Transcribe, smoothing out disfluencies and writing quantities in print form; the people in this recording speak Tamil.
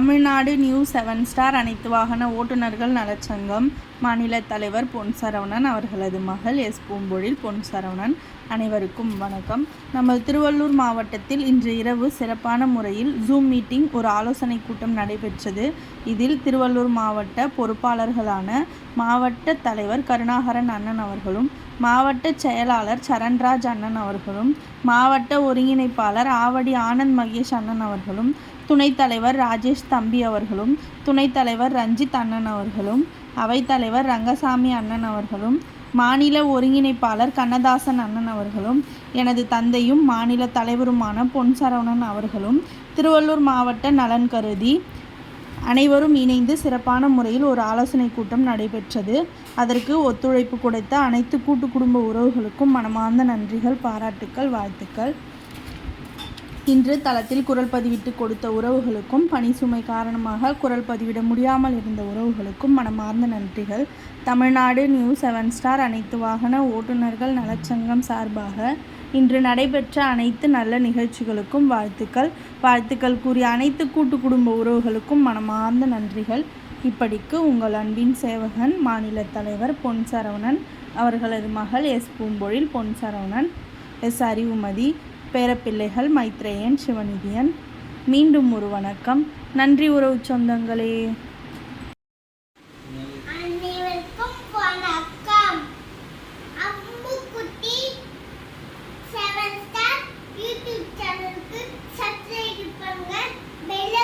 தமிழ்நாடு நியூ 7 ஸ்டார் அனைத்து வாகன ஓட்டுநர்கள் நலச்சங்கம் மாநில தலைவர் பொன் சரவணன் அவர்களது மகள் எஸ் பூம்பொழில் பொன் சரவணன். அனைவருக்கும் வணக்கம். நம்ம திருவள்ளூர் மாவட்டத்தில் இன்று இரவு சிறப்பான முறையில் ஜூம் மீட்டிங் ஒரு ஆலோசனை கூட்டம் நடைபெற்றது. இதில் திருவள்ளூர் மாவட்ட பொறுப்பாளர்களான மாவட்ட தலைவர் கருணாகரன் அண்ணன் அவர்களும், மாவட்ட செயலாளர் சரண்ராஜ் அண்ணன் அவர்களும், மாவட்ட ஒருங்கிணைப்பாளர் ஆவடி ஆனந்த் மகேஷ் அண்ணன் அவர்களும், துணைத் தலைவர் ராஜேஷ் தம்பி அவர்களும், துணைத் தலைவர் ரஞ்சித் அண்ணன் அவர்களும், அவைத்தலைவர் ரங்கசாமி அண்ணன் அவர்களும், மாநில ஒருங்கிணைப்பாளர் கண்ணதாசன் அண்ணன் அவர்களும், எனது தந்தையும் மாநில தலைவருமான பொன் சரவணன் அவர்களும் திருவள்ளூர் மாவட்ட நலன் கருதி அனைவரும் இணைந்து சிறப்பான முறையில் ஒரு ஆலோசனை கூட்டம் நடைபெற்றது. அதற்கு ஒத்துழைப்பு கொடுத்த அனைத்து கூட்டு குடும்ப உறவுகளுக்கும் மனமார்ந்த நன்றிகள், பாராட்டுக்கள், வாழ்த்துக்கள். இன்று தளத்தில் குரல் பதிவிட்டு கொடுத்த உறவுகளுக்கும், பணி சுமை காரணமாக குரல் பதிவிட முடியாமல் இருந்த உறவுகளுக்கும் மனமார்ந்த நன்றிகள். தமிழ்நாடு நியூ 7 ஸ்டார் அனைத்து வாகன ஓட்டுநர்கள் நலச்சங்கம் சார்பாக இன்று நடைபெற்ற அனைத்து நல்ல நிகழ்ச்சிகளுக்கும் வாழ்த்துக்கள் கூறிய அனைத்து கூட்டு குடும்ப உறவுகளுக்கும் மனமார்ந்த நன்றிகள். இப்படிக்கு உங்கள் அன்பின் சேவகன் மாநில தலைவர் பொன் சரவணன், அவர்களது மகள் எஸ் பூம்பொழில் பொன் சரவணன், எஸ் அறிவுமதி, பேரப்பிள்ளைகள் மைத்ரேயன், சிவநிதியன். மீண்டும் ஒரு வணக்கம். நன்றி உறவு சொந்தங்களே. அம்முக்குட்டி 7 ஸ்டார் யூடியூப் சேனலுக்கு சப்ஸ்கிரைப் பண்ணுங்க, பெல்